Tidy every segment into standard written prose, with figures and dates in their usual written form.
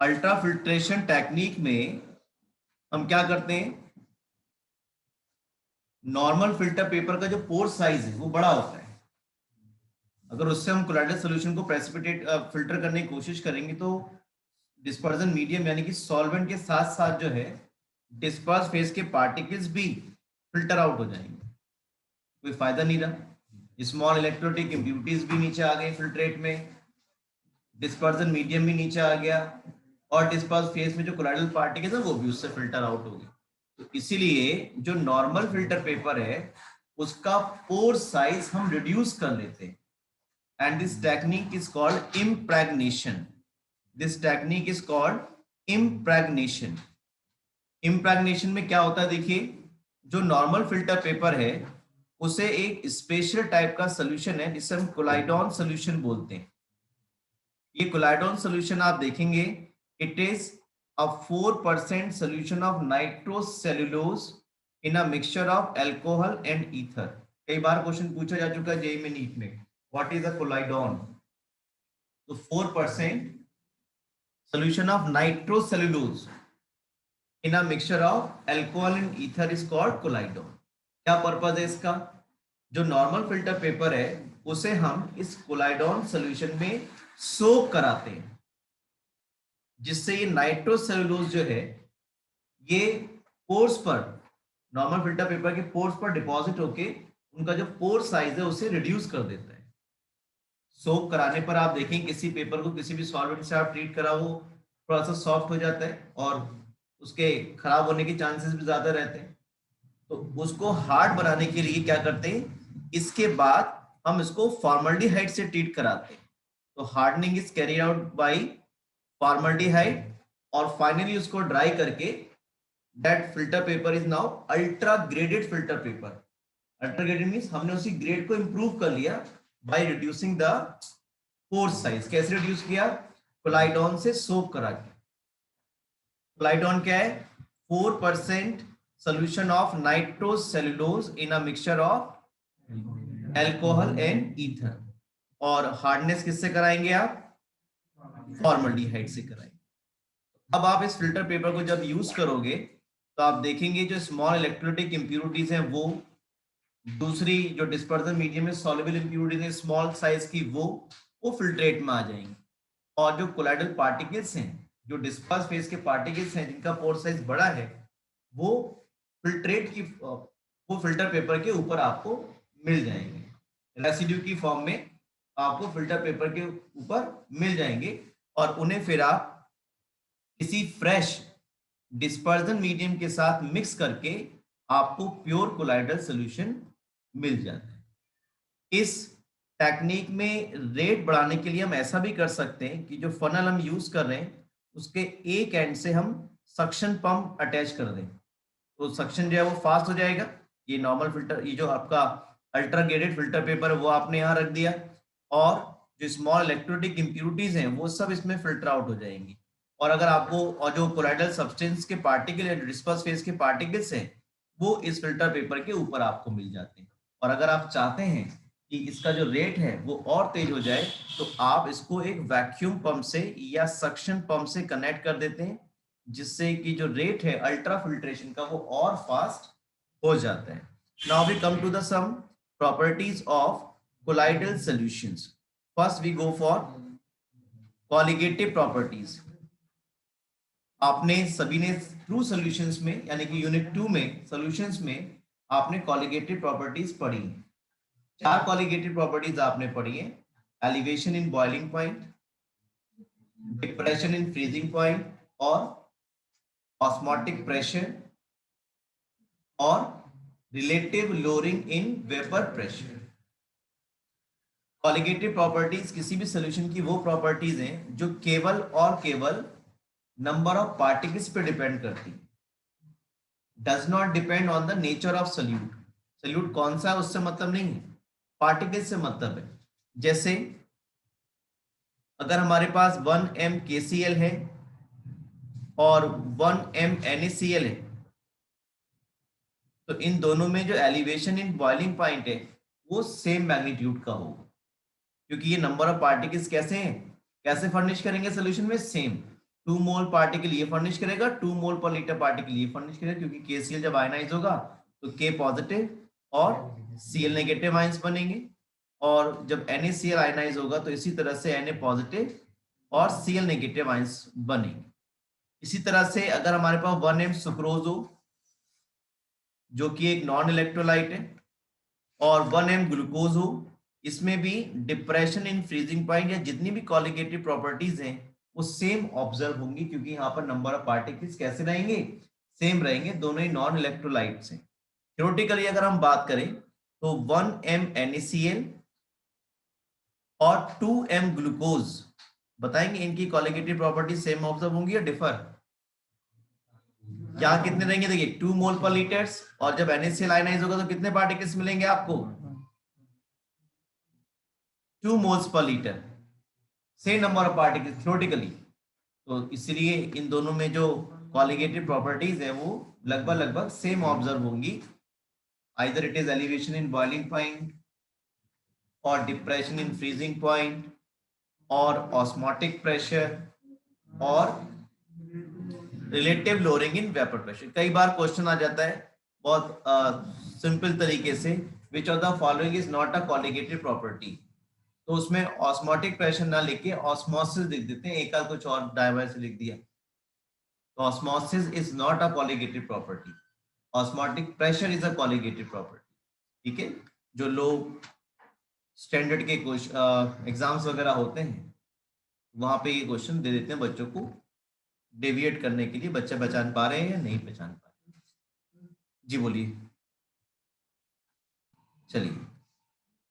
Ultra filtration technique में हम क्या करते हैं, नॉर्मल फिल्टर पेपर का जो पोर साइज है वो बड़ा होता है। अगर उससे हम कोलाइडल सॉल्यूशन को प्रेसिपिटेट फिल्टर करने की कोशिश करेंगे तो डिस्पर्जन मीडियम यानी कि सॉल्वेंट के साथ साथ जो है डिस्पर्स फेज के पार्टिकल्स भी फिल्टर आउट हो जाएंगे, कोई फायदा नहीं रहा। स्मॉल इलेक्ट्रोलिटिक इम्प्यूरिटीज भी नीचे आ गए फिल्ट्रेट में, डिस्पर्जन मीडियम भी नीचे आ गया, और डिस्पर्स फेज में जो कोलाइडल पार्टिकल्स है वो भी उससे फिल्टर आउट हो गए। तो इसीलिए जो नॉर्मल फिल्टर पेपर है उसका पोर साइज हम रिड्यूस कर लेते हैं, and this technique is called impregnation. This technique is called impregnation. Impregnation में क्या होता है, देखिए जो नॉर्मल फिल्टर पेपर है उसे एक स्पेशल टाइप का सोल्यूशन है जिसे हम कोलाइडॉन सोल्यूशन बोलते हैं। ये कोलाइडॉन सोल्यूशन आप देखेंगे, it is a 4% solution of nitrocellulose in a mixture of alcohol and ether। कई बार क्वेश्चन पूछा जा चुका है जेईई में, नीट में, व्हाट इज अ कोलाइडॉन। तो 4% solution of nitrocellulose in a mixture of alcohol and ether is called कोलाइडॉन। क्या purpose है इसका, जो नॉर्मल फिल्टर पेपर है उसे हम इस कोलाइडॉन सोल्यूशन में सोक कराते हैं, जिससे ये नाइट्रोसेलुलोज जो है ये पोर्स पर, नॉर्मल फिल्टर पेपर के पोर्स पर डिपॉजिट होके उनका जो पोर साइज है उसे रिड्यूस कर देता है। सोक कराने पर आप देखें किसी पेपर को किसी भी सॉल्वेंट से आप ट्रीट करा, वो थोड़ा सा सॉफ्ट हो जाता है और उसके खराब होने के चांसेस भी ज्यादा रहते हैं। तो उसको हार्ड बनाने के लिए क्या करते हैं, इसके बाद हम इसको फॉर्मल्डिहाइड से ट्रीट कराते हैं। तो hardening is carry out by formaldehyde, और फाइनली उसको ड्राई करके that filter paper is now ultra graded filter paper. Ultra graded means हमने उसी ग्रेड को इंप्रूव कर लिया by reducing the pore size. कैसे रिड्यूस किया, कोलाइडॉन से सोक करा के। कोलाइडॉन क्या है, 4% solution of nitrocellulose in a mixture of alcohol and ether। और हार्डनेस किससे कराएंगे आप, फॉर्मल्डिहाइड से कराएंगे। अब आप इस फिल्टर पेपर को जब यूज करोगे तो आप देखेंगे जो स्मॉल इलेक्ट्रोलिटिक इंप्यूरिटीज हैं वो, दूसरी जो डिस्पर्जन मीडियम में सॉल्युबल इंप्यूरिटीज है स्मॉल साइज की, वो फिल्ट्रेट में आ जाएंगी। और जो कोलाइडल पार्टिकल्स हैं, जो डिस्पर्स फेज के पार्टिकल्स हैं जिनका पोर साइज बड़ा है, वो फिल्ट्रेट की वो फिल्टर पेपर के ऊपर आपको मिल जाएंगे, रेसिड्यू की फॉर्म में आपको फिल्टर पेपर के ऊपर मिल जाएंगे, और उन्हें फिर आप किसी फ्रेश डिस्पर्जन मीडियम के साथ मिक्स करके आपको प्योर कोलाइडल सॉल्यूशन मिल जाता है। इस टेक्निक में रेट बढ़ाने के लिए हम ऐसा भी कर सकते हैं कि जो फनल हम यूज कर रहे हैं उसके एक एंड से हम सक्शन पंप अटैच कर दें, तो सक्शन जो है वो फास्ट हो जाएगा। ये नॉर्मल फिल्टर, ये जो आपका अल्ट्रा ग्रेडेड फिल्टर पेपर है वो आपने यहाँ रख दिया, और जो स्मॉल इलेक्ट्रोलिटिक इंप्यूरिटीज हैं वो सब इसमें फिल्टर आउट हो जाएंगी। और अगर आपको, और जो कोलाइडल सब्सटेंस के पार्टिकल या डिस्पर्स फेज के पार्टिकल्स हैं वो इस फिल्टर पेपर के ऊपर आपको मिल जाते हैं। और अगर आप चाहते हैं कि इसका जो रेट है वो और तेज हो जाए तो आप इसको एक वैक्यूम पंप से या सक्शन पंप से कनेक्ट कर देते हैं, जिससे कि जो रेट है अल्ट्रा फिल्ट्रेशन का वो और फास्ट हो जाता है। Now we come to the some properties of colloidal solutions. First we go for colligative properties. आपने सभी ने थ्रू सॉल्यूशंस में यानी कि यूनिट 2 में सॉल्यूशंस में आपने कॉलिगेटिव प्रॉपर्टीज पढ़ी हैं। 4 कॉलिगेटिव प्रॉपर्टीज आपने पढ़ी है, elevation in boiling point, depression in freezing point, और ऑस्मोटिक प्रेशर, और relative lowering in vapour pressure. Colligative properties किसी भी सॉल्यूशन की वो प्रॉपर्टीज हैं जो केवल और केवल नंबर ऑफ पार्टिकल्स पे डिपेंड करती है, does not depend on the nature of solute. Solute कौन सा है उससे मतलब नहीं है, पार्टिकल से मतलब है। जैसे अगर हमारे पास 1m KCl है और 1m NaCl है, तो इन दोनों में जो एलिवेशन इन बॉइलिंग पॉइंट है वो सेम मैग्नीट्यूड का होगा, क्योंकि ये नंबर ऑफ पार्टिकल्स कैसे हैं, कैसे फर्निश करेंगे सोल्यूशन में, सेम। 2 मोल पार्टिकल ये फर्निश करेगा, 2 मोल पर लीटर पार्टिकल ये फर्निश करेगा, क्योंकि KCl जब आयनाइज होगा तो K पॉजिटिव और Cl नेगेटिव आयंस बनेंगे, और जब NaCl आयनाइज होगा तो इसी तरह से Na पॉजिटिव और Cl नेगेटिव आयंस बनेंगे। इसी तरह से अगर हमारे पास 1M सुक्रोज हो जो कि एक नॉन इलेक्ट्रोलाइट है, और 1M ग्लूकोज हो, इसमें भी डिप्रेशन इन फ्रीजिंग पॉइंट या जितनी भी कॉलिगेटिव प्रॉपर्टीज हैं वो सेम ऑब्जर्व होंगी, क्योंकि यहाँ पर नंबर ऑफ पार्टिकल्स कैसे रहेंगे, सेम रहेंगे, दोनों ही नॉन इलेक्ट्रोलाइट्स हैं। थ्योरेटिकली अगर हम बात करें तो 1M NaCl और 2M ग्लूकोज बताएंगे इनकी कॉलिगेटिव प्रॉपर्टी सेम ऑब्जर्व होंगी या डिफर। यहाँ कितने रहेंगे, देखिए 2 मोल पर लीटर्स, और जब NaCl आयनाइज होगा तो कितने पार्टिकल्स मिलेंगे आपको, 2 moles per litre, same number of particles theoretically. तो इसलिए इन दोनों में जो कॉलिगेटिव प्रॉपर्टीज है वो लगभग सेम ऑब्जर्व होंगी, either it is elevation in boiling point और डिप्रेशन इन फ्रीजिंग पॉइंट और ऑस्मोटिक प्रेशर और relative lowering in vapour pressure. कई बार क्वेश्चन आ जाता है बहुत सिंपल तरीके से, which of the following is not a colligative property, तो उसमें ऑस्मोटिक प्रेशर ना लिख के ऑस्मोसिस लिख देते हैं, एक आध कुछ और डायवर्स लिख दिया, तो osmosis is not a colligative property, osmotic pressure is a colligative property. ठीक है, जो लोग स्टैंडर्ड के एग्जाम्स वगैरह होते हैं वहां पे ये क्वेश्चन दे देते हैं बच्चों को डेविएट करने के लिए, बच्चे पहचान पा रहे हैं या नहीं पहचान पा रहे। जी बोलिए। चलिए,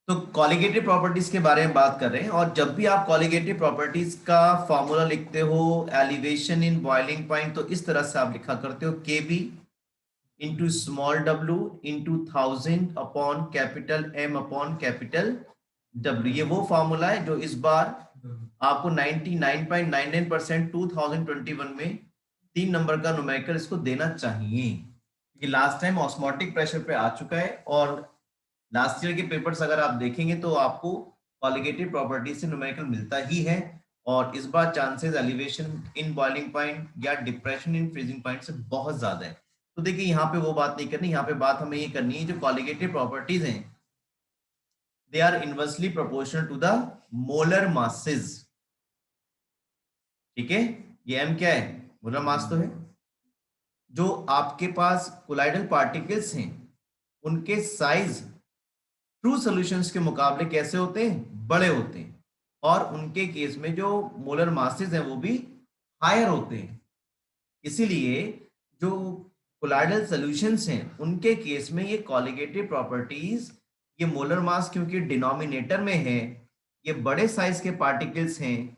तो कॉलिगेटिव प्रॉपर्टीज के बारे में बात कर रहे हैं, और जब भी आप कॉलिगेटिव प्रॉपर्टीज का फॉर्मूला लिखते हो एलिवेशन इन बॉइलिंग पॉइंट, तो इस तरह से आप लिखा करते हो KB into small w into 1000 upon capital M upon capital W। ये वो फॉर्मूला है जो इस बार आपको 99.99% 2021 में 3 नंबर का न्यूमेरिकल इसको देना चाहिए। ये लास्ट टाइम ऑस्मोटिक प्रेशर पे आ चुका है, और लास्ट ईयर के पेपर्स अगर आप देखेंगे तो आपको कॉलिगेटिव प्रॉपर्टी से न्यूमेरिकल मिलता ही है, और इस बार chances elevation in boiling point या डिप्रेशन इन फ्रीजिंग पॉइंट से बहुत ज्यादा है। तो देखिए यहाँ पे वो बात नहीं करनी, यहाँ पे बात हमें ये करनी है जो कॉलिगेटिव प्रॉपर्टीज हैं they are inversely proportional to the molar masses. ठीक है, ये M क्या है, मोलर मास तो है। जो आपके पास कोलाइडल पार्टिकल्स हैं उनके साइज ट्रू सॉल्यूशंस के मुकाबले कैसे होते हैं, बड़े होते हैं, और उनके केस में जो मोलर मासेस हैं वो भी हायर होते हैं। इसीलिए जो कोलाइडल सॉल्यूशंस हैं उनके केस में ये कॉलिगेटिव प्रॉपर्टीज, ये मोलर मास क्योंकि डिनोमिनेटर में है, ये बड़े साइज के पार्टिकल्स हैं,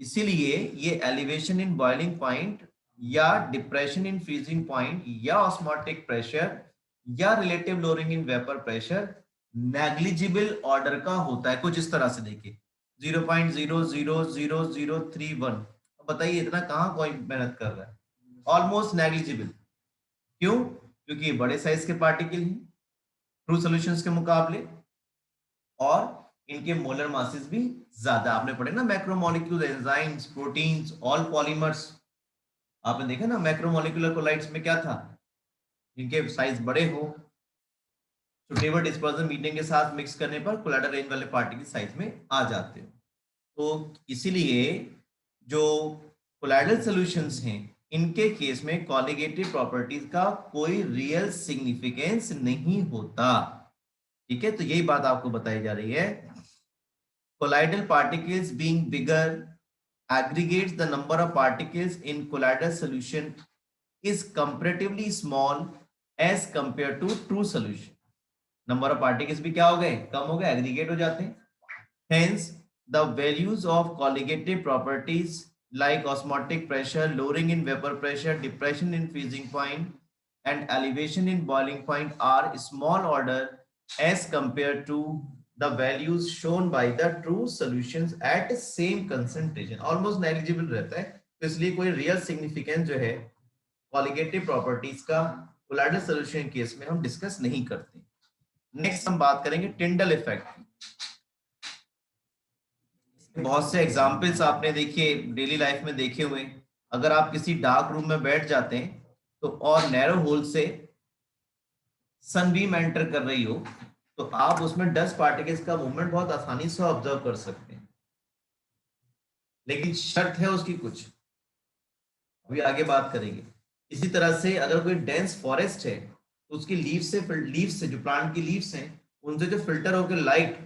इसीलिए ये एलिवेशन इन बॉइलिंग पॉइंट या डिप्रेशन इन फ्रीजिंग पॉइंट या ऑस्मोटिक प्रेशर या relative lowering in vapour pressure negligible order का होता है। कुछ इस तरह से देखिए 0.000031। बताइए इतना कहाँ कोई मेहनत कर रहा है, ऑलमोस्ट नेग्लिजिबल। क्यों, क्योंकि ये बड़े साइज के पार्टिकल हैं ट्रू सॉल्यूशंस के मुकाबले, और इनके मोलर मासेस भी ज्यादा। आपने पढ़े ना macromolecule enzymes proteins all polymers, आपने देखा ना मैक्रोमोलिकुलर कोलाइड्स में क्या था, इनके साइज बड़े हो तो टेबल डिस्पर्जन मीडियम के साथ मिक्स करने पर कोलाइडल रेंज वाले पार्टिकल साइज में आ जाते हो। तो इसीलिए जो कोलाइडल सॉल्यूशंस हैं इनके केस में कॉलिगेटिव प्रॉपर्टीज का कोई रियल सिग्निफिकेंस नहीं होता। ठीक है, तो यही बात आपको बताई जा रही है। colloidal particles being bigger aggregates the number of particles in colloidal solution is comparatively small as compared to true solution। Number of particles भी क्या हो गए, कम हो गए, एग्रीगेट हो जाते हैं। Hence, the values of colligative properties like osmotic pressure, lowering in vapor pressure, depression in freezing point, and elevation in boiling point are small order as compared to the values shown by the true solutions at same concentration। Almost negligible रहता है, तो इसलिए कोई real significance जो है colligative properties का colloidal solution case में हम डिस्कस नहीं करते। नेक्स्ट हम बात करेंगे टिंडल इफेक्ट की। बहुत से एग्जाम्पल्स आपने देखिए डेली लाइफ में देखे हुए। अगर आप किसी डार्क रूम में बैठ जाते हैं तो और नैरो होल से सनबीम एंटर कर रही हो तो आप उसमें डस्ट पार्टिकल्स का मूवमेंट बहुत आसानी से ऑब्जर्व कर सकते हैं, लेकिन शर्त है उसकी कुछ, अभी आगे बात करेंगे। इसी तरह से अगर कोई डेंस फॉरेस्ट है तो उसकी लीव्स से जो प्लांट की लीव्स हैं उनसे जो फिल्टर होकर लाइट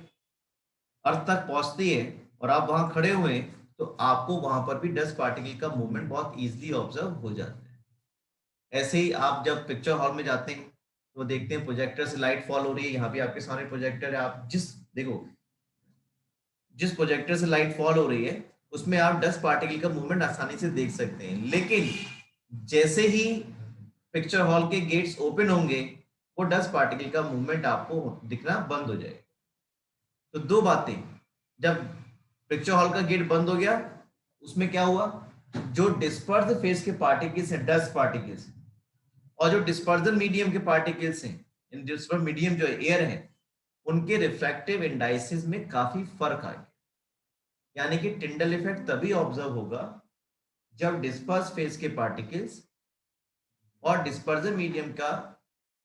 अर्थ तक पहुंचती है और आप वहां खड़े हुए हैं तो आपको वहां पर भी डस्ट पार्टिकल का मूवमेंट बहुत इजीली ऑब्जर्व हो जाता है। ऐसे ही आप जब पिक्चर हॉल में जाते हैं तो देखते हैं प्रोजेक्टर से लाइट फॉल हो रही है, यहाँ भी आपके सामने प्रोजेक्टर है, आप जिस प्रोजेक्टर से लाइट फॉल हो रही है उसमें आप डस्ट पार्टिकल का मूवमेंट आसानी से देख सकते हैं। लेकिन जैसे ही पिक्चर हॉल के गेट्स ओपन होंगे वो डस्ट पार्टिकल का मूवमेंट आपको दिखना बंद हो जाएगा। तो दो बातें, जब पिक्चर हॉल का गेट बंद हो गया उसमें क्या हुआ, जो डिस्पर्स फेस के पार्टिकल्स हैं डस्ट पार्टिकल्स, और जो डिस्पर्जन मीडियम के पार्टिकल्स हैं, इन डिस्पर्स मीडियम जो एयर है उनके रिफ्रैक्टिव इंडाइसिस में काफी फर्क आ गया। यानी कि टिंडल इफेक्ट तभी ऑब्जर्व होगा जब डिस्पर्स फेस के पार्टिकल्स और डिस्पर्जन मीडियम का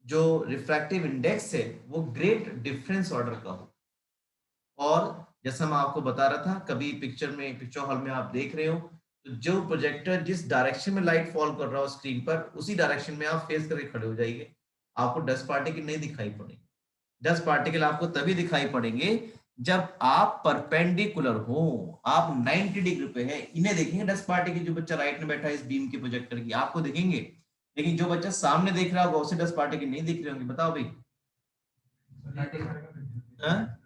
जो रिफ्रैक्टिव इंडेक्स है वो ग्रेट डिफरेंस ऑर्डर का हो। और जैसा मैं आपको बता रहा था, कभी पिक्चर हॉल में आप देख रहे हो तो जो प्रोजेक्टर जिस डायरेक्शन में लाइट फॉल कर रहा हो स्क्रीन पर उसी डायरेक्शन में आप फेस करके खड़े हो जाइए, आपको डस्ट पार्टिकल नहीं दिखाई पड़ेंगे। डस्ट पार्टिकल आपको तभी दिखाई पड़ेंगे जब आप परपेंडिकुलर हो, आप 90 डिग्री पे है, इन्हें देखेंगे डस्ट पार्टिकल। जो बच्चा राइट में बैठा है इस बीम के प्रोजेक्टर की आपको दिखेंगे, लेकिन जो बच्चा सामने देख रहा होगा उसे डस्ट पार्टिकल नहीं दिख रहे होंगे। बताओ भाई। हाँ?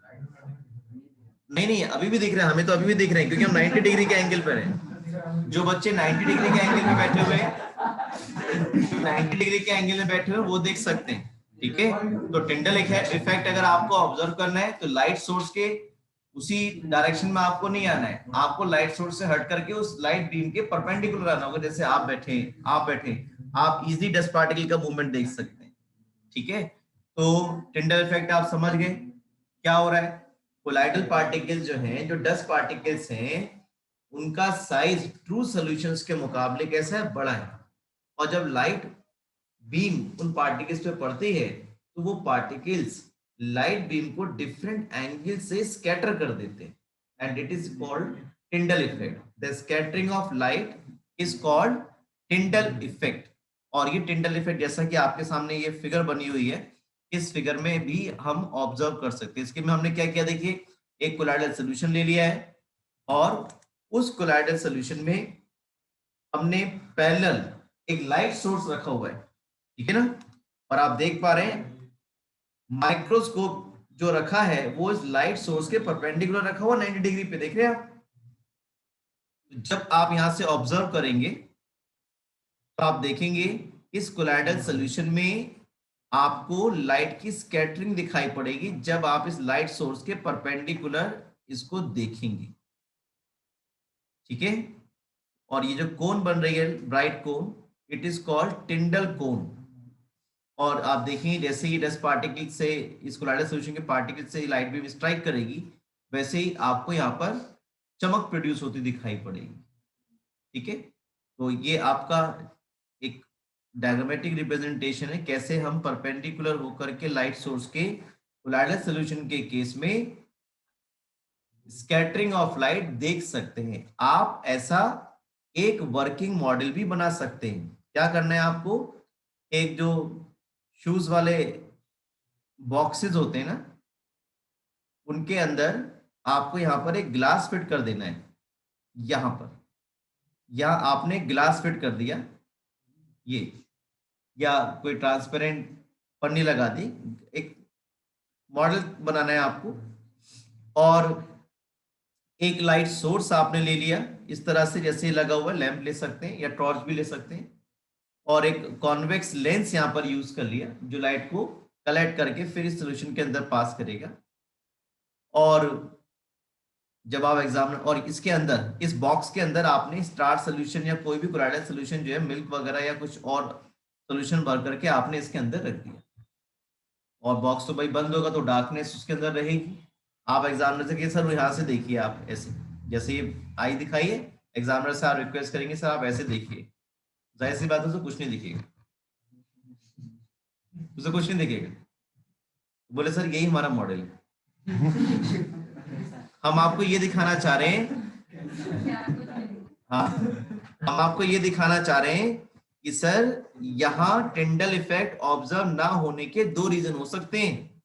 नहीं नहीं, अभी भी दिख रहे हैं, हमें तो अभी भी दिख रहे हैं क्योंकि हम 90 डिग्री के एंगल पर हैं। जो बच्चे 90 डिग्री के एंगल में बैठे हुए हैं, 90 डिग्री के एंगल में बैठे हुए वो देख सकते हैं। ठीक है, तो टिंडल इफेक्ट अगर आपको ऑब्जर्व करना है तो लाइट सोर्स के उसी डायरेक्शन में आपको नहीं आना है, आपको लाइट सोर्स से हट करके उस लाइट बीम के परपेंडिकुलर आना होगा। जैसे आप बैठे आप इजीली डस्ट पार्टिकल का मूवमेंट देख सकते हैं। ठीक है, तो टिंडल इफेक्ट आप समझ गए क्या हो रहा है। कोलाइडल पार्टिकल्स जो हैं, जो डस्ट पार्टिकल्स हैं, उनका साइज ट्रू सॉल्यूशंस के मुकाबले कैसा है, बड़ा है। और जब लाइट बीम उन पार्टिकल्स पे पड़ती है तो वो पार्टिकल्स लाइट बीम को डिफरेंट एंगल से स्कैटर कर देते हैं, and it is called Tyndall effect. The scattering of light is called Tyndall effect. और ये टिंडल इफेक्ट जैसा कि आपके सामने ये फिगर बनी हुई है, इस फिगर में भी हम ऑब्जर्व कर सकते हैं। इसके में हमने क्या किया, देखिए एक कोलाइडल सोल्यूशन ले लिया है और उस कोलाइडल सोल्यूशन में हमने पैरेलल एक लाइट सोर्स रखा हुआ है। ठीक है ना, और आप देख पा रहे हैं माइक्रोस्कोप जो रखा है वो इस लाइट सोर्स के परपेंडिकुलर रखा हुआ 90 डिग्री पे, देख रहे हैं आप। जब आप यहां से ऑब्जर्व करेंगे तो आप देखेंगे इस कोलाइडल सोल्यूशन में आपको लाइट की स्कैटरिंग दिखाई पड़ेगी जब आप इस लाइट सोर्स के परपेंडिकुलर इसको देखेंगे। ठीक है, और ये जो कोन बन रही है bright cone, it is called Tyndall cone. और आप देखेंगे जैसे ही डस्ट पार्टिकल से इस कोलाइडल सॉल्यूशन के पार्टिकल से लाइट बीम स्ट्राइक करेगी वैसे ही आपको यहाँ पर चमक प्रोड्यूस होती दिखाई पड़ेगी। ठीक है, तो ये आपका एक डायग्रामेटिक रिप्रेजेंटेशन है कैसे हम परपेंडिकुलर होकर के लाइट सोर्स के कोलाइडल सॉल्यूशन के केस में स्कैटरिंग ऑफ लाइट देख सकते हैं। आप ऐसा एक वर्किंग मॉडल भी बना सकते हैं। क्या करना है आपको, एक जो शूज वाले बॉक्सेस होते हैं ना, उनके अंदर आपको यहाँ पर एक ग्लास फिट कर देना है। यहाँ पर आपने ग्लास फिट कर दिया, ये या कोई ट्रांसपेरेंट पन्नी लगा दी, एक मॉडल बनाना है आपको। और एक लाइट सोर्स आपने ले लिया इस तरह से जैसे लगा हुआ, लैंप ले सकते हैं या टॉर्च भी ले सकते हैं। और एक कॉन्वेक्स लेंस यहाँ पर यूज कर लिया जो लाइट को कलेक्ट करके फिर इस सोल्यूशन के अंदर पास करेगा। और जब आप एग्जाम और इसके अंदर इस बॉक्स के अंदर आपने स्टार सोल्यूशन या कोई भी कोलाइडल सोल्यूशन जो है मिल्क वगैरह या कुछ और सोल्यूशन भर करके आपने इसके अंदर रख दिया। और बॉक्स तो भाई बंद होगा तो डार्कनेस उसके अंदर रहेगी। आप एग्जामिनर से कहिए सर यहाँ से देखिए आप ऐसे, जैसे ये आई दिखाइए, एग्जामिनर से आप रिक्वेस्ट करेंगे सर आप ऐसे देखिए, जाहिर सी बात है उसे कुछ नहीं दिखेगा, उसे कुछ नहीं दिखेगा। बोले सर यही हमारा मॉडल है, हम आपको ये दिखाना चाह रहे हैं, हाँ हम आपको ये दिखाना चाह रहे हैं कि सर यहाँ टिंडल इफेक्ट ऑब्जर्व ना होने के दो रीजन हो सकते हैं।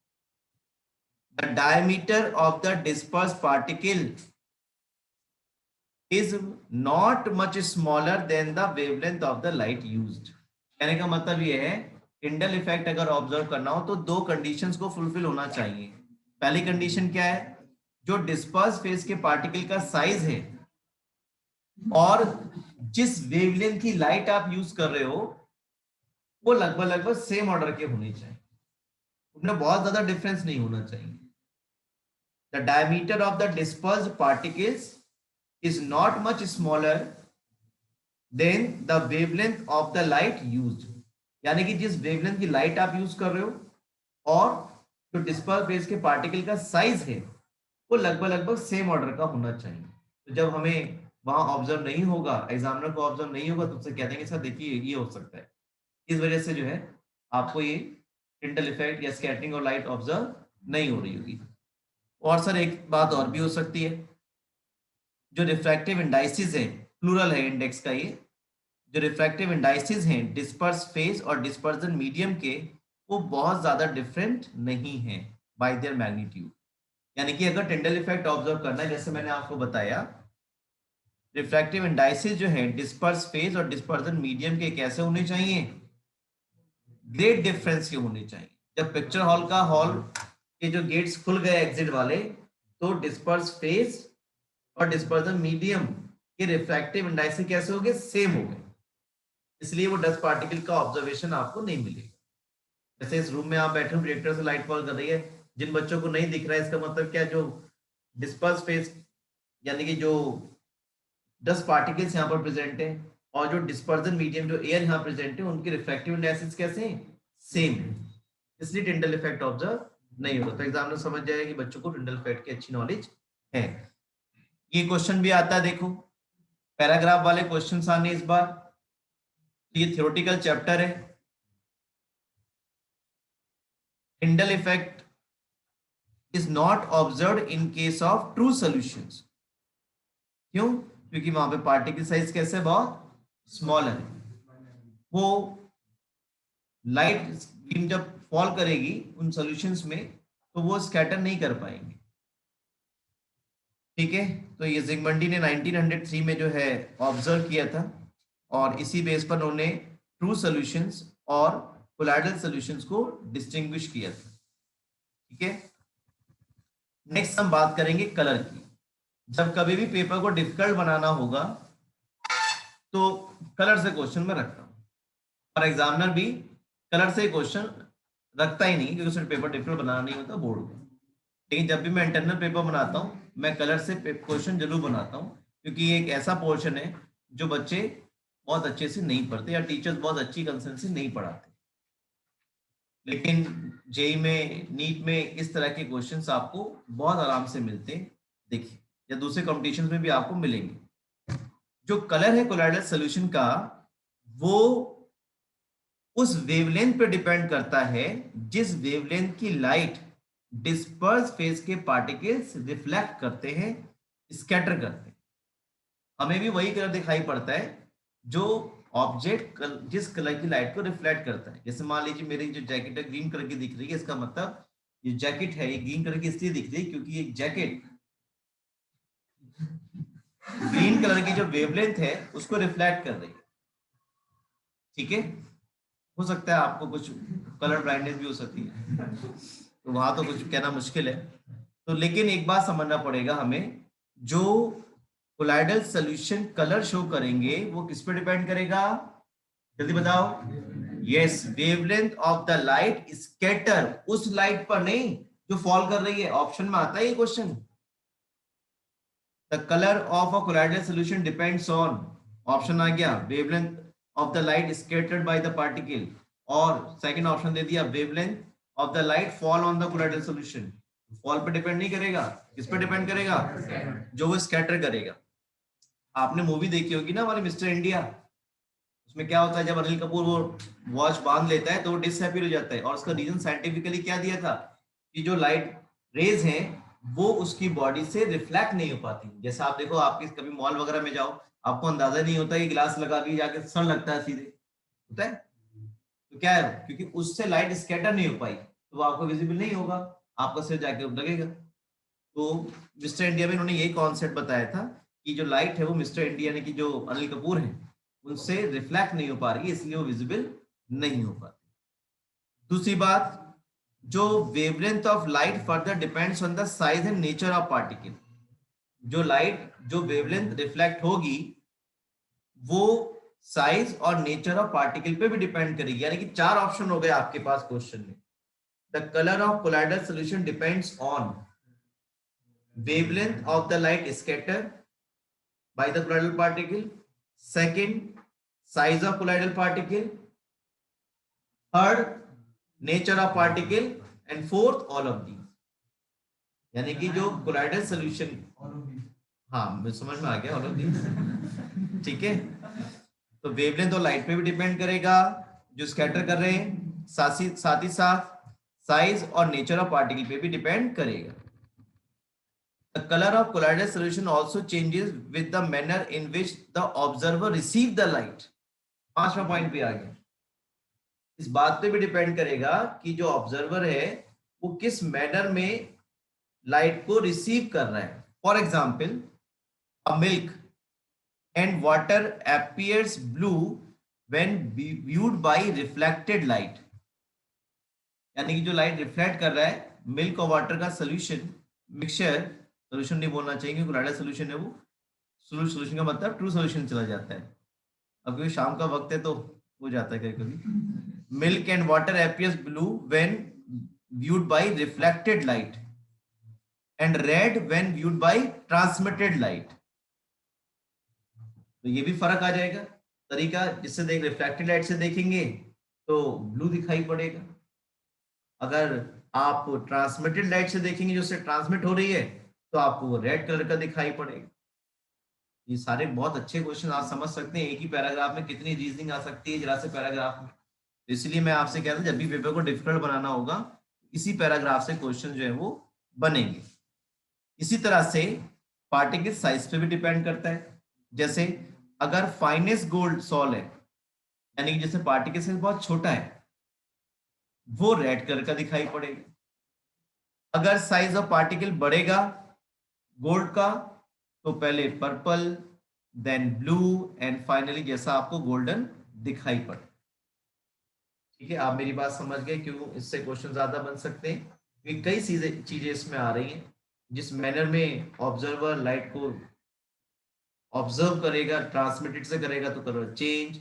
The diameter of the disperse particle is not much smaller than the wavelength of the light used। कहने का मतलब ये है टिंडल इफेक्ट अगर ऑब्जर्व करना हो तो दो कंडीशंस को फुलफिल होना चाहिए। पहली कंडीशन क्या है, जो डिस्पर्स फेज के पार्टिकल का साइज है और जिस वेवलेंथ की लाइट आप यूज कर रहे हो वो लगभग लगभग सेम ऑर्डर के होने चाहिए, उनमें बहुत ज्यादा डिफरेंस नहीं होना चाहिए। The diameter of the dispersed particles is not much smaller than the wavelength of the light used। यानी कि जिस वेवलेंथ की लाइट आप यूज कर रहे हो और जो डिस्पर्स फेज के पार्टिकल का साइज है वो लगभग लगभग सेम ऑर्डर का होना चाहिए। तो जब हमें वहां ऑब्जर्व नहीं होगा, एग्जामिनर को ऑब्जर्व नहीं होगा तो उससे कह देंगे सर देखिए ये हो सकता है। इस वजह से जो है आपको ये टिंडल इफेक्ट या स्कैटरिंग और लाइट ऑब्जर्व नहीं हो रही होगी। और सर एक बात और भी हो सकती है, जो रिफ्रैक्टिव इंडाइसिस है, प्लूरल है इंडेक्स का ये, जो रिफ्रैक्टिव इंडाइसिस हैं डिस्पर्स फेज और डिस्पर्जन मीडियम के वो बहुत ज्यादा डिफरेंट नहीं है बाय देयर मैग्नीट्यूड। यानी कि अगर टिंडल इफेक्ट ऑब्जर्व करना है, जैसे मैंने आपको बताया रिफ्रैक्टिव इंडाइसिस जो है डिस्पर्स फेज और डिस्पर्जन मीडियम के कैसे होने चाहिए, ग्रेट डिफरेंस के होने चाहिए। जब पिक्चर हॉल का हॉल के जो गेट्स खुल गए एग्जिट वाले तो डिस्पर्स फेज और डिस्पर्जन मीडियम के रिफ्रैक्टिव इंडाइसिस कैसे हो गए, सेम हो गए, इसलिए वो डस्ट पार्टिकल का ऑब्जर्वेशन आपको नहीं मिलेगा। जैसे इस रूम में आप बैठे हो, प्रोजेक्टर से लाइट फॉल कर रही है, जिन बच्चों को नहीं दिख रहा है इसका मतलब क्या, जो डिस्पर्स फेज यानी कि जो डस्ट पार्टिकल्स यहाँ पर प्रेजेंट है और जो डिस्पर्जन मीडियम जो एयर यहाँ प्रेजेंट है उनके रिफ्रैक्टिव इंडाइसिस कैसे हैं, सेम है, इसलिए टिंडल इफेक्ट ऑब्जर्व नहीं होता। तो एग्जामिनर समझ जाएगा कि बच्चों को टिंडल इफेक्ट की अच्छी नॉलेज है। ये क्वेश्चन भी आता है, देखो पैराग्राफ वाले क्वेश्चन आने इस बार, ये थ्योरेटिकल चैप्टर है। Tyndall effect is not observed in case of true solutions. क्यों? क्योंकि वहां पे पार्टिकल साइज कैसे बहुत स्मॉल है, वो लाइट बीम जब फॉल करेगी उन सॉल्यूशंस में तो वो स्कैटर नहीं कर पाएंगे। ठीक है, तो ये जिग्मंडी ने 1903 में जो है ऑब्जर्व किया था और इसी बेस पर उन्होंने ट्रू सॉल्यूशंस और कोलाइडल सॉल्यूशंस को डिस्टिंग्विश किया था। ठीक है, नेक्स्ट हम बात करेंगे कलर की। जब कभी भी पेपर को डिफिकल्ट बनाना होगा तो कलर से क्वेश्चन में रखता हूं और एग्जामिनर भी कलर से क्वेश्चन रखता ही नहीं क्योंकि उसमें पेपर डिफिकल्ट बनाना नहीं होता बोर्ड को। लेकिन जब भी मैं इंटरनल पेपर बनाता हूं मैं कलर से क्वेश्चन जरूर बनाता हूं क्योंकि ये एक ऐसा पोर्शन है जो बच्चे बहुत अच्छे से नहीं पढ़ते या टीचर्स बहुत अच्छी कंसर्न से नहीं पढ़ाते। लेकिन जेई में, नीट में इस तरह के क्वेश्चंस आपको बहुत आराम से मिलते हैं, देखिए, या दूसरे कॉम्पिटिशन्स में भी आपको मिलेंगे। जो कलर है कोलाइडल सॉल्यूशन का वो उस वेवलेंथ पे डिपेंड करता है जिस वेवलेंथ की लाइट डिस्पर्स फेज के पार्टिकल्स रिफ्लेक्ट करते हैं, स्कैटर करते हैं। हमें भी वही कलर दिखाई पड़ता है जो ऑब्जेक्ट जिस कलर की लाइट को रिफ्लेक्ट करता है। जैसे मान लीजिए मेरी जो जैकेट है ग्रीन कलर की दिख रही है, इसका मतलब ये जैकेट है, ये ग्रीन कलर की इसलिए दिख रही है क्योंकि ये जैकेट ग्रीन कलर की जो वेवलेंथ है उसको रिफ्लेक्ट कर रही है। ठीक है, हो सकता है आपको कुछ कलर ब्लाइंडनेस भी हो सकती है तो वहां तो कुछ कहना मुश्किल है। तो लेकिन एक बात समझना पड़ेगा हमें, जो कोलाइडल सॉल्यूशन कलर शो करेंगे वो किस पे डिपेंड करेगा, जल्दी बताओ। Yes, wavelength of the light scatter, उस लाइट पर नहीं जो फॉल कर रही है। ऑप्शन में आता है ये question, the colour of a colloidal solution depends on, option आ गया wavelength of the light scattered by the particle, और सेकंड ऑप्शन दे दिया wavelength of the light fall on the colloidal solution. Fall पे डिपेंड नहीं करेगा, किस पे डिपेंड करेगा, जो वो स्कैटर करेगा। आपने मूवी देखी होगी ना वाली मिस्टर इंडिया, उसमें क्या होता है जब अनिल कपूर वो वॉच बांध लेता है तो वो डिसअपीयर हो जाता है, और उसका रीजन साइंटिफिकली क्या दिया था कि जो लाइट रेज हैं वो उसकी बॉडी से रिफ्लेक्ट नहीं हो पाती। जैसे आप देखो, आपके कभी मॉल वगैरह में जाओ, आपको अंदाजा नहीं होता कि ग्लास लगा के जाके सन लगता है सीधे, होता है, तो क्या है, क्योंकि उससे लाइट स्कैटर नहीं हो पाई तो वो आपको विजिबल नहीं होगा, आपका सिर जाके लगेगा। तो मिस्टर इंडिया में इन्होंने यही कॉन्सेप्ट बताया था कि जो लाइट है वो मिस्टर इंडिया यानी कि जो अनिल कपूर है उनसे रिफ्लेक्ट नहीं हो पा रही है, इसलिए वो विजिबल नहीं हो पाती। दूसरी बात, जो wavelength of light further depends on the size and nature of particle. जो लाइट जो वेवलेंथ रिफ्लेक्ट होगी वो साइज और नेचर ऑफ पार्टिकल पे भी डिपेंड करेगी। यानी कि 4 ऑप्शन हो गए आपके पास क्वेश्चन में। The colour of colloidal solution depends on wavelength of the light scattered by the colloidal particle, second size of colloidal particle, third nature of particle, and fourth all of these। यानी कि जो colloidal solution, हाँ मुझे समझ में आ गया all of these, ठीक है। तो वेवलेंथ और लाइट पे भी डिपेंड करेगा जो स्कैटर कर रहे हैं, साथ ही साथ साइज और नेचर ऑफ पार्टिकल पे भी डिपेंड करेगा। The color of colloidal solution also changes with the manner in which the observer receive the light। 5वां पॉइंट भी आ गया। इस बात पे भी डिपेंड करेगा कि जो ऑब्जर्वर है वो किस मैनर में लाइट को रिसीव कर रहा है। For example, a milk and water appears blue when viewed by reflected light। यानी कि जो लाइट रिफ्लेक्ट कर रहा है, मिल्क और वाटर का सोल्यूशन मिक्सचर, सोल्यूशन नहीं बोलना चाहिए क्योंकि कोलाइडल सोल्यूशन है वो, सोल्यूशन का मतलब ट्रू सोल्यूशन चला जाता है। अब क्योंकि शाम का वक्त है तो हो जाता है कभी कभी। Milk and water appears blue when viewed by reflected light and red when viewed by transmitted light। तो ये भी फर्क आ जाएगा तरीका, जिससे देख रिफ्लेक्टेड लाइट से देखेंगे तो ब्लू दिखाई पड़ेगा, अगर आप ट्रांसमिटेड लाइट से देखेंगे जो उससे ट्रांसमिट हो रही है तो आपको वो रेड कलर का दिखाई पड़ेगा। ये सारे बहुत अच्छे क्वेश्चन आप समझ सकते हैं, एक ही पैराग्राफ में कितनी रीजनिंग आ सकती है जरा से पैराग्राफ में। तो इसलिए मैं आपसे कह रहा हूं जब भी पेपर को डिफिकल्ट बनाना होगा इसी पैराग्राफ से क्वेश्चन जो है वो बनेंगे। इसी तरह से पार्टिकल साइज पे भी डिपेंड करता है। जैसे अगर फाइनेस्ट गोल्ड सॉल है, यानी कि जैसे पार्टिकल साइज बहुत छोटा है, वो रेड कलर का दिखाई पड़ेगा। अगर साइज ऑफ पार्टिकल बढ़ेगा गोल्ड का तो पहले purple, then blue and finally जैसा आपको गोल्डन दिखाई पड़े। ठीक है, आप मेरी बात समझ गए क्यों इससे क्वेश्चन ज्यादा बन सकते हैं, क्योंकि कई चीजें इसमें आ रही हैं। जिस मैनर में ऑब्जर्वर लाइट को ऑब्जर्व करेगा, ट्रांसमिटेड से करेगा तो कलर चेंज,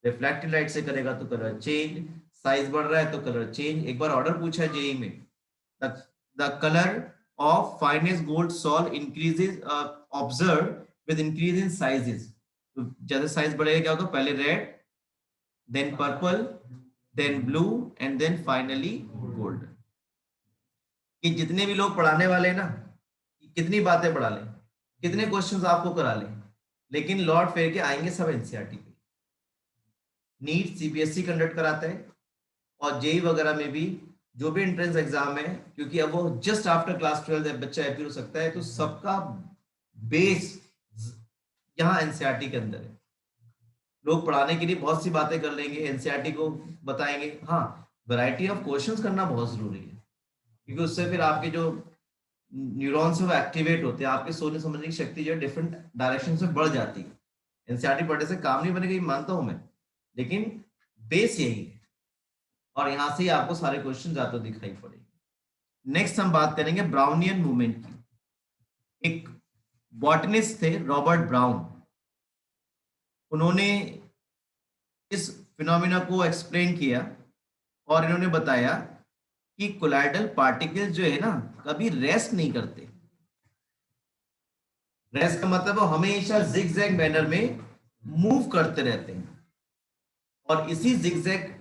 रिफ्लेक्टेड लाइट से करेगा तो कलर चेंज, साइज बढ़ रहा है तो कलर चेंज। एक बार ऑर्डर पूछा है जेई में, the colour of finest gold sol increases observed with increase in sizes। तो जैसे साइज बढ़ेगा क्या होगा, पहले red, then purple, then blue and then finally gold. कि जितने भी लोग पढ़ाने वाले हैं ना, कितनी बातें पढ़ा लें, कितने क्वेश्चंस आपको करा लें, लेकिन लॉर्ड फेयर के आएंगे सब एनसीईआरटी पे। नीट सीबीएसई कंडक्ट कराता है और जेई वगैरह में भी जो भी एंट्रेंस एग्जाम है, क्योंकि अब वो जस्ट आफ्टर क्लास 12 बच्चा अपीयर हो सकता है, तो सबका बेस यहाँ एनसीईआरटी के अंदर है। लोग पढ़ाने के लिए बहुत सी बातें कर लेंगे, एनसीईआरटी को बताएंगे, हाँ वैरायटी ऑफ क्वेश्चंस करना बहुत जरूरी है, क्योंकि उससे फिर आपके जो न्यूरॉन्स वो एक्टिवेट होते हैं, आपके सोचने समझने की शक्ति जो है डिफरेंट डायरेक्शन में बढ़ जाती है। एनसीईआरटी पढ़ने से काम नहीं बनेगा ये मानता हूं मैं, लेकिन बेस यही है और यहां से ही आपको सारे क्वेश्चन जाते दिखाई पड़ेंगे। नेक्स्ट हम बात करेंगे ब्राउनियन मूवमेंट की। एक बॉटनिस्ट थे रॉबर्ट ब्राउन, उन्होंने इस फिनोमिना को एक्सप्लेन किया और इन्होंने बताया कि कोलाइडल पार्टिकल्स जो है ना कभी रेस्ट नहीं करते। रेस्ट का मतलब वो हमेशा जिगजैग मैनर में मूव करते रहते हैं, और इसी जिगजैग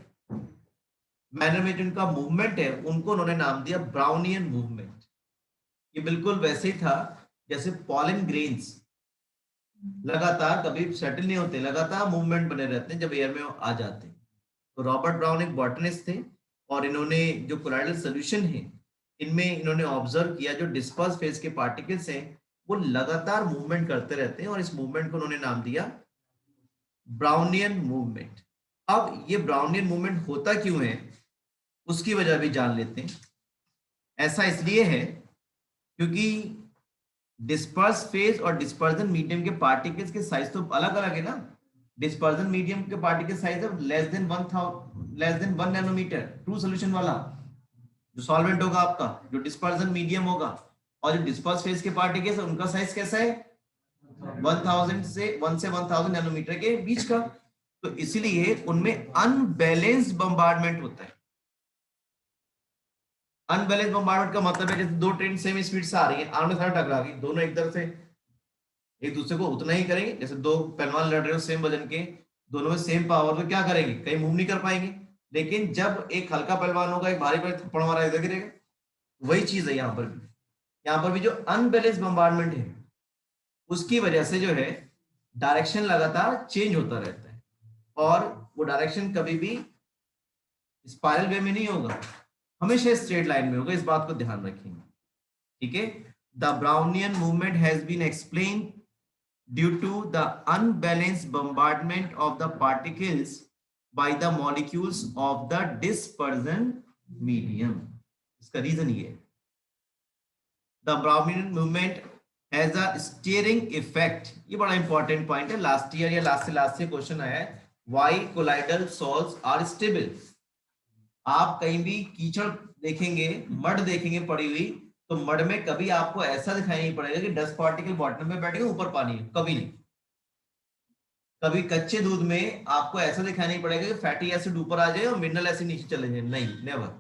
मैनर में जिनका मूवमेंट है उनको उन्होंने नाम दिया ब्राउनियन मूवमेंट। ये बिल्कुल वैसे ही था जैसे पॉलन ग्रेन्स लगातार कभी सेटल नहीं होते, लगातार मूवमेंट बने रहते हैं जब एयर में आ जाते हैं। तो रॉबर्ट ब्राउन एक बॉटनिस्ट थे और इन्होंने जो कोलाइडल सोल्यूशन है इनमें इन्होंने ऑब्जर्व किया जो डिस्पर्स फेज के पार्टिकल्स हैं वो लगातार मूवमेंट करते रहते हैं और इस मूवमेंट को उन्होंने नाम दिया ब्राउनियन मूवमेंट। अब ये ब्राउनियन मूवमेंट होता क्यों है उसकी वजह भी जान लेते हैं। ऐसा इसलिए है क्योंकि डिस्पर्स फेज और डिस्पर्जन मीडियम के पार्टिकल्स के साइज तो अलग अलग है ना। डिस्पर्जन मीडियम के पार्टिकल साइज है less than 1 nanometre true solution वाला जो सॉल्वेंट होगा आपका, जो डिस्पर्जन मीडियम होगा, और जो डिस्पर्स फेज के पार्टिकल्स उनका साइज कैसा है 1000 से 1 से 1000 नैनोमीटर के बीच का। तो इसीलिए उनमें अनबैलेंस्ड बम्बार्डमेंट होता है। अनबैलेंस बम्बार्डमेंट का मतलब है जैसे दो ट्रेन सेम स्पीड से आ रही है, आमने सामने टकरा गई, दोनों एक तरफ से एक दूसरे को उतना ही करेंगे। जैसे दो पहलवान लड़ रहे हो सेम वजन के, दोनों में सेम पावर, तो क्या करेंगे, कहीं मूव नहीं कर पाएंगे। लेकिन जब एक हल्का पहलवान होगा, एक भारी भारी थप्पड़ मारा इधर गिरेगा। वही चीज है यहाँ पर भी। यहाँ पर भी जो अनबैलेंस बम्बार्डमेंट है उसकी वजह से जो है डायरेक्शन लगातार चेंज होता रहता है और वो डायरेक्शन कभी भी स्पाइरल वे में नहीं होगा, हमेशा स्ट्रेट लाइन में होगा। इस बात को ध्यान रखेंगे, ठीक है। The Brownian movement has been explain due to the unbalanced bombardment of the particles by the molecules of the dispersion medium. इसका रीजन ये है the Brownian movement has a stirring effect. ये बड़ा इंपॉर्टेंट पॉइंट है, last year या last year question आया है। Why colloidal salts are stable. आप कहीं भी कीचड़ देखेंगे, मड देखेंगे पड़ी हुई, तो मड में कभी आपको ऐसा दिखाई नहीं पड़ेगा कि डस्ट पार्टिकल बॉटम में बैठेगा ऊपर पानी है, कभी नहीं। कभी कच्चे दूध में आपको ऐसा दिखाई नहीं पड़ेगा कि फैटी एसिड ऊपर आ जाए और मिनरल एसिड नीचे चले जाए, नहीं, नेवर।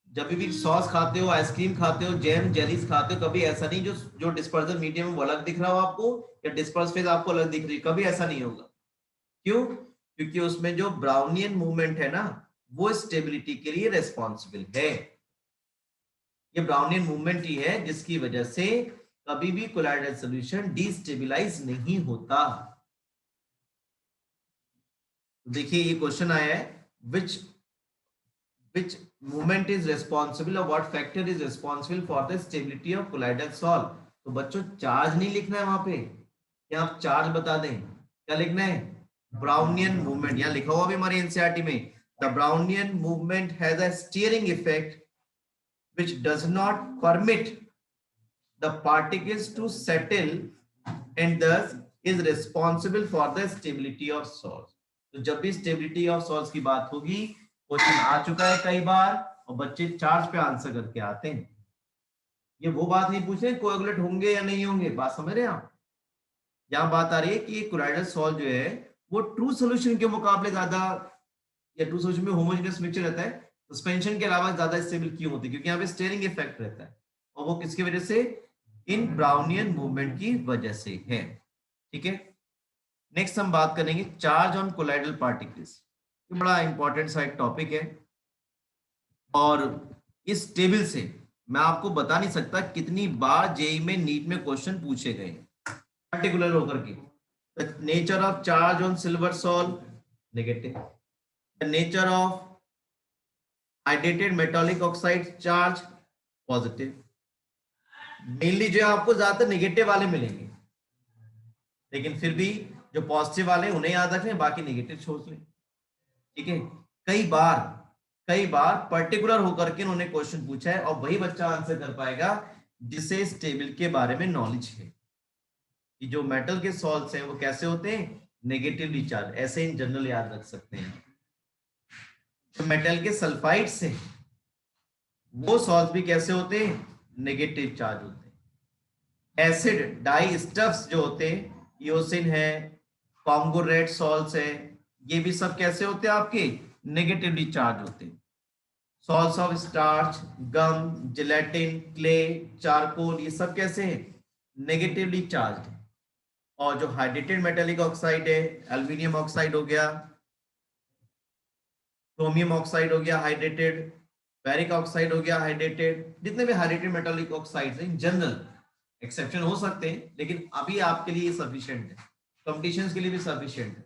जब भी सॉस खाते हो, आइसक्रीम खाते हो, जैम जेलीज खाते हो, कभी ऐसा नहीं जो डिस्पर्जन मीडियम में वो अलग दिख रहा हो आपको या डिस्पर्स फेज आपको अलग दिख रही है, कभी ऐसा नहीं होगा। क्यों? क्योंकि उसमें जो ब्राउनियन मूवमेंट है ना वो स्टेबिलिटी के लिए रेस्पॉन्सिबल है। ये ब्राउनियन मूवमेंट ही है जिसकी वजह से कभी भी कोलाइडल सॉल्यूशन डिस्टेबलाइज नहीं होता। देखिए ये क्वेश्चन आया है, which movement is responsible or what factor is responsible for the stability of colloidal salt। तो बच्चों चार्ज नहीं लिखना है वहां पे, क्या आप चार्ज बता दें, क्या लिखना है, ब्राउनियन मूवमेंट। यहाँ लिखा हुआ भी हमारे एनसीईआरटी में, the Brownian movement has a stirring effect which does not permit the particles to settle and thus is responsible for the stability of salts। तो जब भी stability of salts की बात होगी, क्वेश्चन आ चुका है कई बार और बच्चे चार्ज पे आंसर करके आते हैं। ये वो बात नहीं पूछ रहे कोएगुलेट होंगे या नहीं होंगे, बात समझ रहे हैं आप। यहाँ बात आ रही है कि कोलाइडल सॉल्ट जो है वो ट्रू सोल्यूशन के मुकाबले ज्यादा, या ट्रू सोल्यूशन में होमोजेनियस मिक्सचर रहता है, सस्पेंशन के अलावा ज्यादा स्टेबल क्यों होती है, क्योंकि यहाँ पे स्टीयरिंग इफेक्ट रहता है और वो किसकी वजह से, इन ब्राउनियन मूवमेंट की वजह से है, ठीक है। नेक्स्ट हम बात करेंगे चार्ज ऑन कोलाइडल पार्टिकल्स। ये बड़ा इंपॉर्टेंट सा एक टॉपिक है और इस टेबल से मैं आपको बता नहीं सकता कितनी बार जेई में नीट में क्वेश्चन पूछे गए पर्टिकुलर होकर के। Nature of charge on silver salt negative, the nature of hydrated metallic oxide charge positive. Mainly जो है आपको ज्यादातर नेगेटिव वाले मिलेंगे, लेकिन फिर भी जो पॉजिटिव वाले उन्हें याद रखें, बाकी नेगेटिव छोड़ लें, ठीक है। कई बार पर्टिकुलर होकर के उन्होंने क्वेश्चन पूछा है और वही बच्चा आंसर कर पाएगा जिसे इस टेबल के बारे में नॉलेज है कि जो मेटल के सॉल्ट्स हैं वो कैसे होते हैं, नेगेटिवली चार्ज, ऐसे इन जनरल याद रख सकते हैं। जो मेटल के सल्फाइड्स हैं वो सॉल्ट भी कैसे होते हैं, नेगेटिव चार्ज होते हैं। एसिड डाई स्टफ्स जो होते हैं, ईओसिन है, कॉन्गो रेड सॉल्ट्स है, ये भी सब कैसे होते हैं आपके, नेगेटिवली चार्ज होते हैं। Salts of starch, gum, gelatin, clay, charcoal, ये सब कैसे हैं, नेगेटिवली चार्ज। और जो हाइड्रेटेड मेटालिक ऑक्साइड है, एल्यूमिनियम ऑक्साइड हो गया, क्रोमियम ऑक्साइड हो गया हाइड्रेटेड, फेरिक ऑक्साइड हो गया हाइड्रेटेड, जितने भी हाइड्रेटेड मेटालिक ऑक्साइड्स हैं इन जनरल, एक्सेप्शन हो सकते हैं लेकिन अभी आपके लिए सफिशिएंट है, कंपटीशन के लिए भी सफिशिएंट है,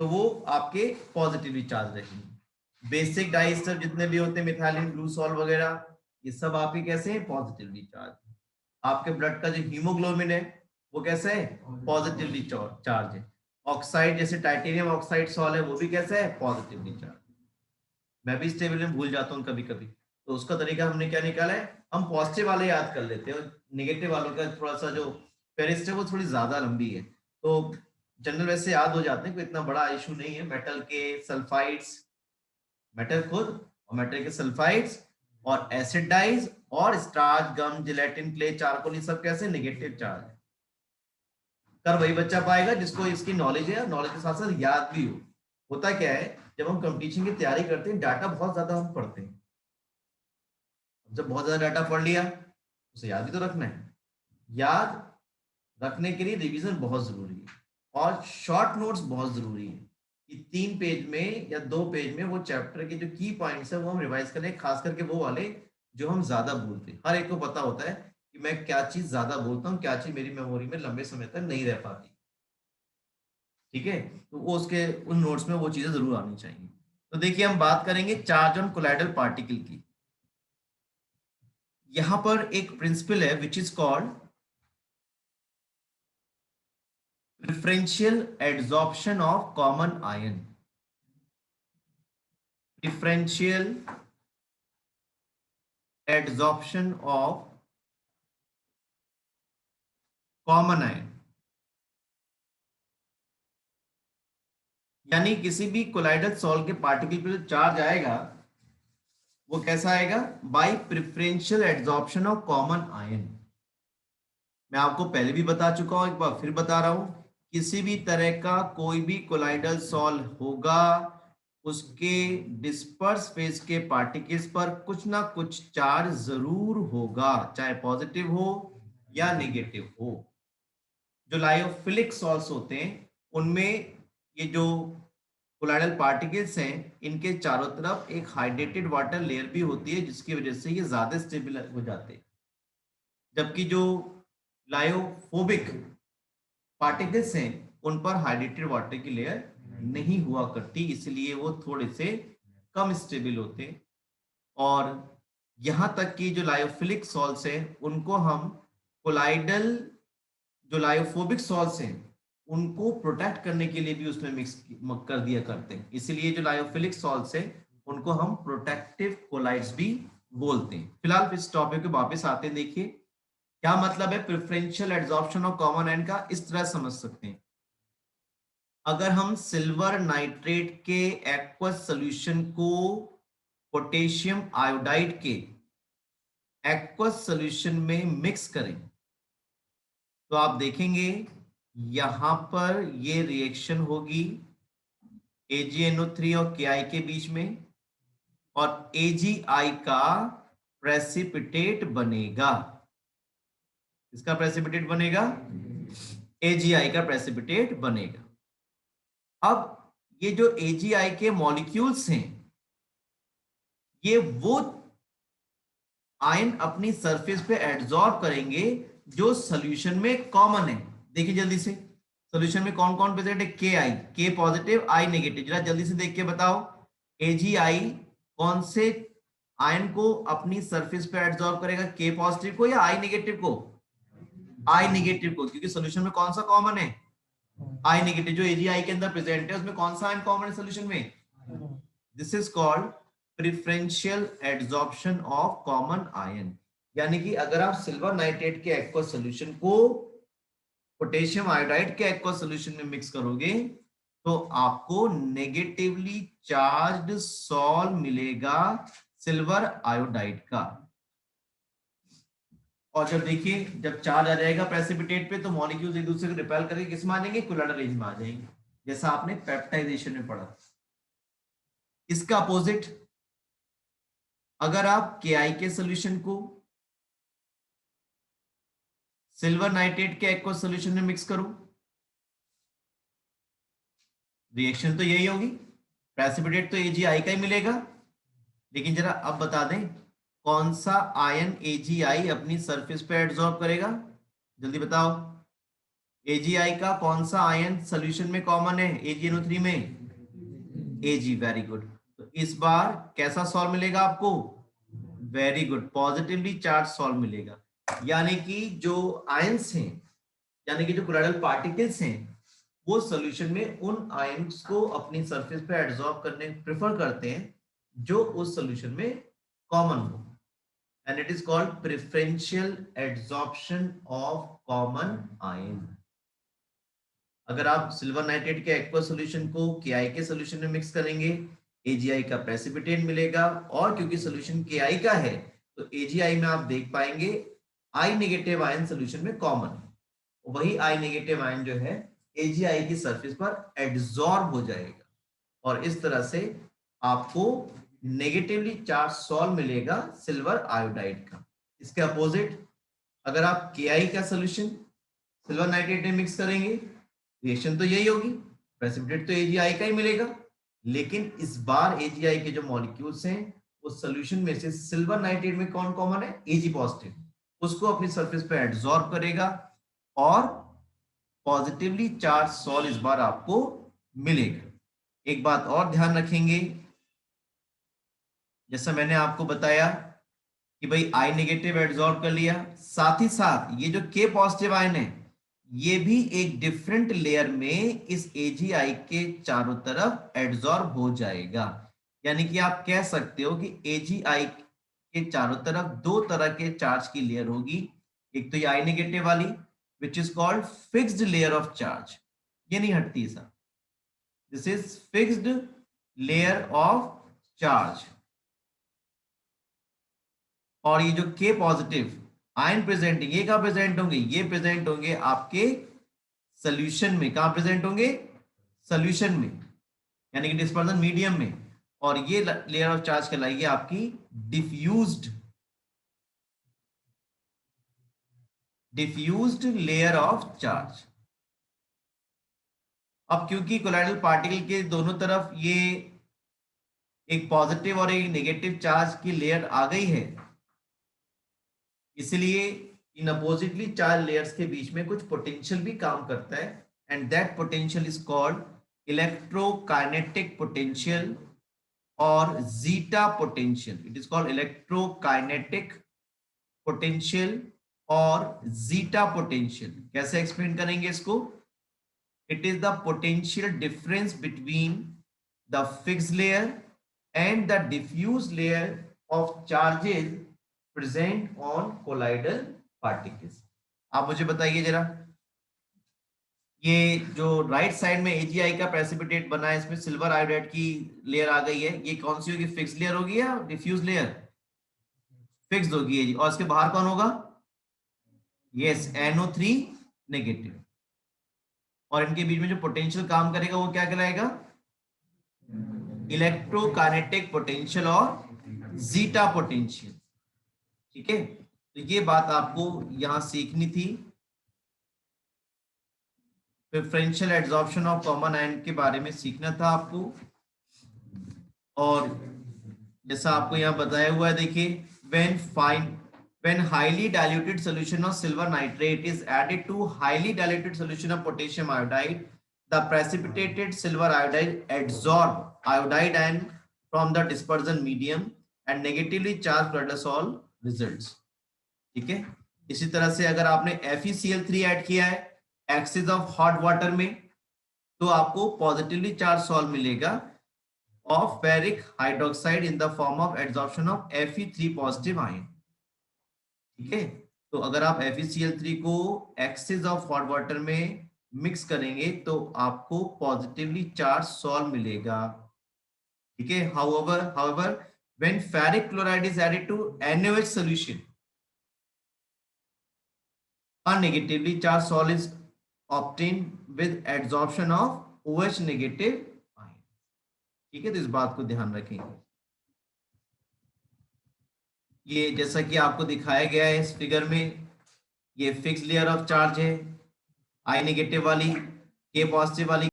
तो वो आपके पॉजिटिवली चार्ज रहेंगे। बेसिक डाइस्टर जितने भी होते हैं, मिथाइलिन ग्लूसॉल वगैरह, ये सब आपके कैसे हैं, पॉजिटिवली चार्ज। आपके ब्लड का जो हीमोग्लोबिन है वो कैसे है, पॉजिटिवली चार्ज है। ऑक्साइड जैसे टाइटेनियम ऑक्साइड सॉल है वो भी कैसे है, पॉजिटिवली चार्ज। मैं भी इस टेबल में भूल जाता हूँ कभी कभी, तो उसका तरीका हमने क्या निकाला है, हम पॉजिटिव वाले याद कर लेते हैं और नेगेटिव वालों का थोड़ा सा जो फेरिस्ट है वो थोड़ी ज्यादा लंबी है, तो जनरल वैसे याद हो जाते हैं, कोई इतना बड़ा इशू नहीं है। मेटल के सल्फाइड्स, मेटल खुद और मेटल के सल्फाइड्स और एसिड डाइज और स्टार्च गम जिलेटिन क्ले चारकोल, ये सब कैसे नेगेटिव चार्ज है। कर वही बच्चा पाएगा जिसको इसकी नॉलेज है, नॉलेज के साथ साथ याद भी हो। होता क्या है, जब हम कंपटीशन की तैयारी करते हैं डाटा बहुत ज्यादा हम पढ़ते हैं, जब बहुत ज्यादा डाटा पढ़ लिया उसे याद भी तो रखना है। याद रखने के लिए रिवीजन बहुत जरूरी है और शॉर्ट नोट्स बहुत जरूरी है कि 3 पेज में या 2 पेज में वो चैप्टर के जो की पॉइंट्स है वो हम रिवाइज करें, खास करके वो वाले जो हम ज्यादा भूलते हैं। हर एक को पता होता है कि मैं क्या चीज ज्यादा बोलता हूँ, क्या चीज मेरी मेमोरी में लंबे समय तक नहीं रह पाती। ठीक है, तो वो उसके उन नोट्स में वो चीजें जरूर आनी चाहिए। तो देखिए हम बात करेंगे चार्ज ऑन कोलाइडल पार्टिकल की। यहां पर एक प्रिंसिपल है विच is called preferential adsorption of common ion. Differential adsorption of common ion, यानी किसी भी कोलाइडल सॉल्ट के पार्टिकल पे जो चार्ज आएगा वो कैसा आएगा, by preferential adsorption of common ion. मैं आपको पहले भी बता चुका हूं, एक बार फिर बता रहा हूं, किसी भी तरह का कोई भी कोलाइडल सॉल्ट होगा उसके डिस्पर्स फेज के पार्टिकल्स पर कुछ ना कुछ चार्ज जरूर होगा, चाहे पॉजिटिव हो या नेगेटिव हो। जो लायोफिलिक सॉल्ट्स होते हैं उनमें ये जो कोलाइडल पार्टिकल्स हैं इनके चारों तरफ एक हाइड्रेटेड वाटर लेयर भी होती है जिसकी वजह से ये ज्यादा स्टेबल हो जाते हैं, जबकि जो लायोफोबिक पार्टिकल्स हैं उन पर हाइड्रेटेड वाटर की लेयर नहीं हुआ करती, इसलिए वो थोड़े से कम स्टेबल होते हैं। और यहां तक कि जो लायोफिलिक सॉल्ट्स हैं उनको हम कोलाइडल, जो लायोफोबिक सॉल्ट्स हैं उनको प्रोटेक्ट करने के लिए भी उसमें मिक्स कर दिया करते हैं, इसलिए जो लायोफिलिक सॉल्ट्स हैं उनको हम प्रोटेक्टिव कोलाइड्स भी बोलते हैं। फिलहाल इस टॉपिक पे वापस आते हैं। देखिए क्या मतलब है preferential adsorption of common ion का, इस तरह समझ सकते हैं। अगर हम सिल्वर नाइट्रेट के एक्वस सॉल्यूशन को पोटेशियम आयोडाइड के एक्वस सॉल्यूशन में मिक्स करें तो आप देखेंगे यहां पर ये रिएक्शन होगी AgNO3 और Ki के बीच में, और AgI का प्रेसिपिटेट बनेगा। इसका प्रेसिपिटेट बनेगा, AgI का प्रेसिपिटेट बनेगा। अब ये जो AgI के मॉलिक्यूल्स हैं ये वो आयन अपनी सरफेस पे एड्सॉर्ब करेंगे जो सॉल्यूशन में कॉमन है। देखिए जल्दी से सॉल्यूशन में कौन कौन प्रेजेंट है, के पॉजिटिव आई नेगेटिव, जरा जल्दी से देख के बताओ AgI कौन से आयन को अपनी सरफेस पे एड्सॉर्ब करेगा, के पॉजिटिव को या आई नेगेटिव को, आई नेगेटिव को, क्योंकि सॉल्यूशन में कौन सा कॉमन है, आई नेगेटिव। जो AgI के अंदर प्रेजेंट है उसमें कौन सा आयन कॉमन है सॉल्यूशन में, this is called preferential adsorption of common ion. यानी कि अगर आप सिल्वर नाइट्रेट के एक्वस सॉल्यूशन को पोटेशियम आयोडाइड के एक्वस सॉल्यूशन में मिक्स करोगे तो आपको नेगेटिवली चार्ज्ड सॉल मिलेगा सिल्वर आयोडाइड का। और जब देखिए जब चार्ज आ जाएगा प्रेसिपिटेट पे तो मॉलिक्यूल्स एक दूसरे को रिपेल करके किस में आ जाएंगे, कोलाइडल रेंज में आ जाएंगे, जैसा आपने पेप्टाइजेशन में पढ़ा। इसका अपोजिट, अगर आप KI के सॉल्यूशन को सिल्वर नाइट्रेट के एक्वस सॉल्यूशन में मिक्स करो, रिएक्शन तो यही होगी, प्रेसिपिटेट तो AgI का ही मिलेगा, लेकिन जरा अब बता दें कौन सा आयन AgI अपनी सरफेस पे एडसॉर्ब करेगा, जल्दी बताओ। AgI का कौन सा आयन सोल्यूशन में कॉमन है AgNO3 में? Ag, very good. तो इस बार कैसा सॉल्व मिलेगा आपको? Very good, positively charge solve मिलेगा। यानी कि जो आयंस हैं, यानी कि जो कोलाइडल पार्टिकल्स हैं, वो सॉल्यूशन में उन आयंस को अपनी सरफेस पे एडसॉर्ब करने प्रेफर करते हैं जो उस सॉल्यूशन में कॉमन हो, and it is called preferential adsorption of common ion. अगर आप सिल्वर नाइट्रेट के एक्वस सॉल्यूशन को KI के सॉल्यूशन में मिक्स करेंगे, AgI का प्रेसिपिटेट मिलेगा, और क्योंकि सॉल्यूशन KI का है तो AgI में आप देख पाएंगे I नेगेटिव आयन सॉल्यूशन में कॉमन है, वही I नेगेटिव आयन जो है AgI की सरफेस पर एडसॉर्ब हो जाएगा, और इस तरह से आपको नेगेटिवली चार्ज सॉल्व मिलेगा सिल्वर आयोडाइड का। इसके अपोजिट अगर आप KI का सॉल्यूशन सिल्वर नाइट्रेट में मिक्स करेंगे, रिएक्शन तो यही होगी, प्रेसिपिटेट तो AgI का ही मिलेगा, लेकिन इस बार AgI के जो मॉलिक्यूल्स हैं उस सॉल्यूशन में से सिल्वर नाइट्रेट में कौन कॉमन है? Ag पॉजिटिव, उसको अपनी सरफेस पे एडसॉर्ब करेगा और पॉजिटिवली चार्ज सॉल्व इस बार आपको मिलेगा। एक बात और ध्यान रखेंगे, जैसा मैंने आपको बताया कि भाई I नेगेटिव एडसॉर्ब कर लिया, साथ ही साथ ये जो K पॉजिटिव आयन है ये भी एक डिफरेंट लेयर में इस AgI के चारों तरफ एडसॉर्ब हो जाएगा। यानी कि आप कह सकते हो कि AgI के चारों तरफ दो तरह के चार्ज की लेयर होगी, एक तो ये I नेगेटिव वाली which is called fixed layer of charge, ये नहीं हटती sir, this is fixed layer of charge. और ये जो K पॉजिटिव आयन प्रेजेंटिंग, ये कहां प्रेजेंट होंगे? ये प्रेजेंट होंगे आपके सोल्यूशन में। कहां प्रेजेंट होंगे? सोल्यूशन में, यानी कि डिस्पर्सन मीडियम में, और ये लेयर ऑफ चार्ज कहलाएगी आपकी डिफ्यूज्ड लेयर ऑफ चार्ज। अब क्योंकि कोलाइडल पार्टिकल के दोनों तरफ ये एक पॉजिटिव और एक नेगेटिव चार्ज की लेयर आ गई है, इसलिए इन अपोजिटली चार्ज लेयर्स के बीच में कुछ पोटेंशियल भी काम करता है, and that potential is called electrokinetic potential और zeta potential. It is called electrokinetic potential और जीटा पोटेंशियल। कैसे एक्सप्लेन करेंगे इसको? It is the potential difference between the fixed layer and the diffuse layer of charges present on colloidal particles. आप मुझे बताइए जरा, ये जो राइट साइड में AgI का प्रेसिपिटेट बना है, इसमें सिल्वर आयोडाइड की लेयर आ गई है, ये कौन सी होगी? फिक्स्ड लेयर होगी या डिफ्यूज लेयर? फिक्स्ड होगी। और इसके बाहर कौन होगा? Yes, NO3 negative. और इनके बीच में जो पोटेंशियल काम करेगा वो क्या कहलाएगा? इलेक्ट्रोकाइनेटिक पोटेंशियल और जीटा पोटेंशियल। ठीक है, तो ये बात आपको यहां सीखनी थी। Preferential adsorption of common ion के बारे में सीखना था आपको, और जैसा आपको यहाँ बताया हुआ है, देखिए, when highly diluted solution of silver nitrate is added to highly diluted solution of potassium iodide, the precipitated silver iodide adsorb iodide ion from the dispersion medium and negatively charged cladosol results। ठीक है, इसी तरह से अगर आपने FeCl3 add किया है access of hot water में, तो आपको पॉजिटिवली चार्ज सॉल्व मिलेगा of ferric hydroxide in the form of adsorption of Fe3 positive ion. ठीक है, तो अगर आप FeCl3 को एक्सेस ऑफ हॉट वाटर में मिक्स करेंगे तो आपको पॉजिटिवली चार्ज सॉल्व मिलेगा। ठीक है, however when ferric chloride is added to NaOH solution, a negatively charged solid is obtained with adsorption of OH negative ion। ठीक है, तो इस बात को ध्यान रखेंगे। ये जैसा कि आपको दिखाया गया है इस फिगर में, ये फिक्स लेयर ऑफ चार्ज है, I नेगेटिव वाली, K पॉजिटिव वाली